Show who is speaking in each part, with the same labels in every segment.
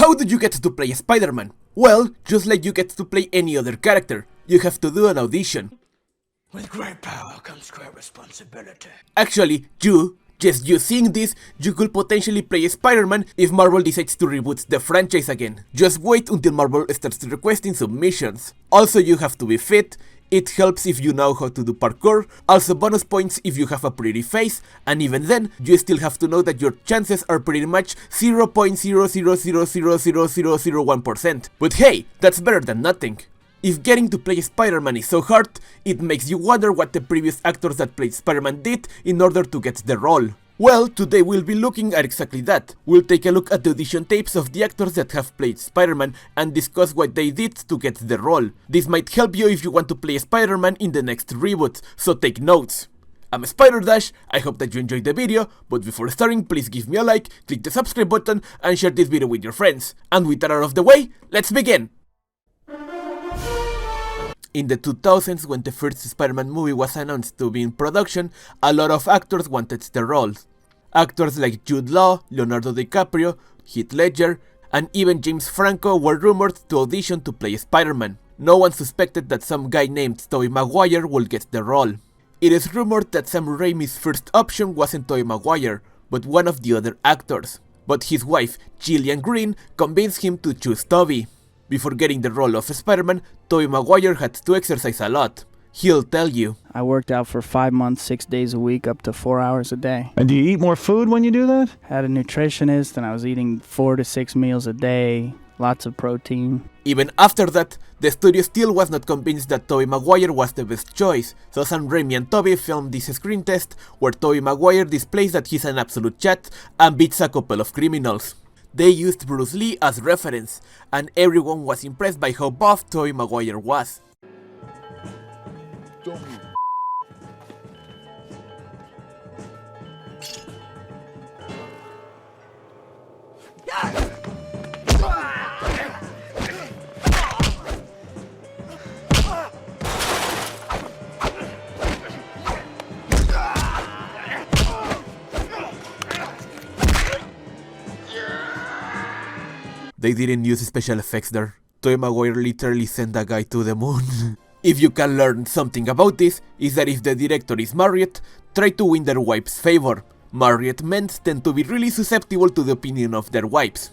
Speaker 1: How do you get to play Spider-Man? Well, just like you get to play any other character, you have to do an audition.
Speaker 2: With great power comes great responsibility.
Speaker 1: Actually, just you seeing this, you could potentially play Spider-Man if Marvel decides to reboot the franchise again. Just wait until Marvel starts requesting submissions. Also, you have to be fit. It helps if you know how to do parkour, also bonus points if you have a pretty face, and even then, you still have to know that your chances are pretty much 0.000000001%. But hey, that's better than nothing. If getting to play Spider-Man is so hard, it makes you wonder what the previous actors that played Spider-Man did in order to get the role. Well, today we'll be looking at exactly that. We'll take a look at the audition tapes of the actors that have played Spider-Man and discuss what they did to get the role. This might help you if you want to play Spider-Man in the next reboot, so take notes. I'm Spider-Dash, I hope that you enjoyed the video, but before starting please give me a like, click the subscribe button and share this video with your friends. And with that out of the way, let's begin! In the 2000s, when the first Spider-Man movie was announced to be in production, a lot of actors wanted the roles. Actors like Jude Law, Leonardo DiCaprio, Heath Ledger, and even James Franco were rumored to audition to play Spider-Man. No one suspected that some guy named Tobey Maguire would get the role. It is rumored that Sam Raimi's first option wasn't Tobey Maguire, but one of the other actors. But his wife, Gillian Green, convinced him to choose Tobey. Before getting the role of Spider-Man, Tobey Maguire had to exercise a lot. He'll tell you.
Speaker 3: I worked out for 5 months, 6 days a week, up to 4 hours a day.
Speaker 4: And do you eat more food when you do that?
Speaker 3: Had a nutritionist and I was eating 4 to 6 meals a day, lots of protein.
Speaker 1: Even after that, the studio still was not convinced that Tobey Maguire was the best choice, so Sam Raimi and Tobey filmed this screen test where Tobey Maguire displays that he's an absolute chat and beats a couple of criminals. They used Bruce Lee as reference, and everyone was impressed by how buff Tobey Maguire was. They didn't use special effects there. Tobey Maguire literally sent a guy to the moon. If you can learn something about this, is that if the director is married, try to win their wife's favor. Married men tend to be really susceptible to the opinion of their wives.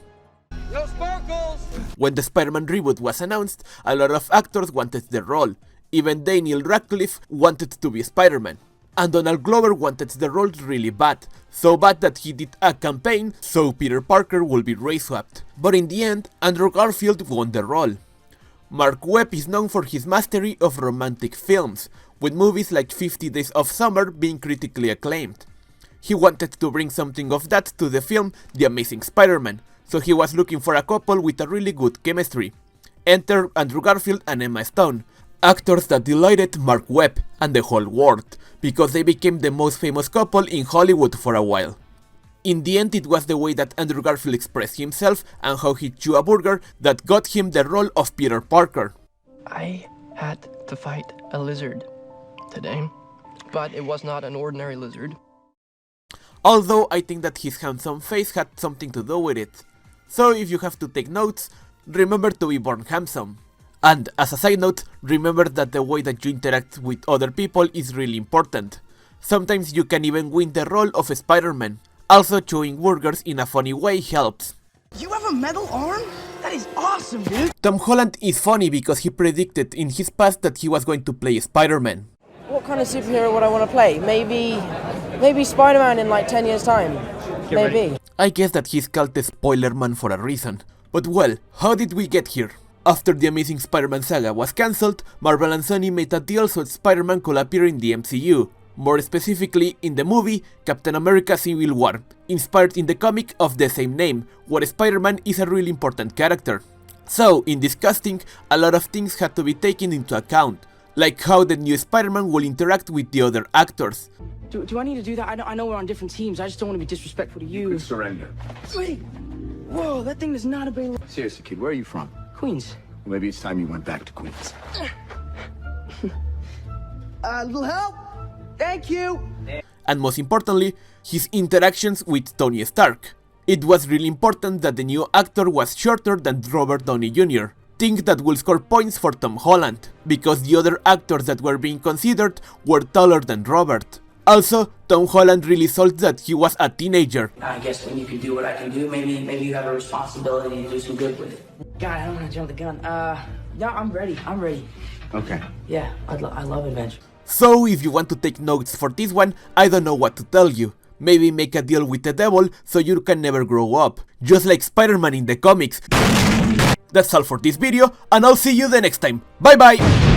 Speaker 2: Yo, Sparkles!
Speaker 1: When the Spider-Man reboot was announced, a lot of actors wanted the role. Even Daniel Radcliffe wanted to be Spider-Man. And Donald Glover wanted the role really bad, so bad that he did a campaign so Peter Parker would be race-swapped. But in the end, Andrew Garfield won the role. Mark Webb is known for his mastery of romantic films, with movies like 50 Days of Summer being critically acclaimed. He wanted to bring something of that to the film The Amazing Spider-Man, so he was looking for a couple with a really good chemistry. Enter Andrew Garfield and Emma Stone, actors that delighted Mark Webb and the whole world, because they became the most famous couple in Hollywood for a while. In the end, it was the way that Andrew Garfield expressed himself and how he chewed a burger that got him the role of Peter Parker.
Speaker 5: I had to fight a lizard today, but it was not an ordinary lizard.
Speaker 1: Although I think that his handsome face had something to do with it. So if you have to take notes, remember to be born handsome. And as a side note, remember that the way that you interact with other people is really important. Sometimes you can even win the role of Spider-Man. Also, chewing burgers in a funny way helps.
Speaker 2: You have a metal arm? That is awesome, dude!
Speaker 1: Tom Holland is funny because he predicted in his past that he was going to play Spider-Man.
Speaker 6: What kind of superhero would I want to play? Maybe Spider-Man in like 10 years time. Maybe.
Speaker 1: I guess that he's called the Spoiler Man for a reason. But well, how did we get here? After the Amazing Spider-Man saga was cancelled, Marvel and Sony made a deal so that Spider-Man could appear in the MCU. More specifically, in the movie Captain America Civil War, inspired in the comic of the same name, where Spider-Man is a really important character. So, in this casting, a lot of things had to be taken into account, like how the new Spider-Man will interact with the other actors.
Speaker 6: Do I need to do that? I know we're on different teams. I just don't want to be disrespectful to you.
Speaker 7: You surrender.
Speaker 6: Wait! Whoa, that thing does not obey...
Speaker 7: Seriously, kid, where are you from?
Speaker 6: Queens.
Speaker 7: Well, maybe it's time you went back to Queens.
Speaker 2: A little help? Thank you!
Speaker 1: And most importantly, his interactions with Tony Stark. It was really important that the new actor was shorter than Robert Downey Jr. Think that will score points for Tom Holland, because the other actors that were being considered were taller than Robert. Also, Tom Holland really sold that he was a teenager.
Speaker 8: I guess when you can do what I can do, maybe you have a responsibility to do some good with it. God, I don't want to jump the gun. Yeah, I'm ready.
Speaker 7: Okay.
Speaker 8: Yeah, I love adventure.
Speaker 1: So if you want to take notes for this one, I don't know what to tell you. Maybe make a deal with the devil so you can never grow up, just like Spider-Man in the comics. That's all for this video, and I'll see you the next time. Bye bye!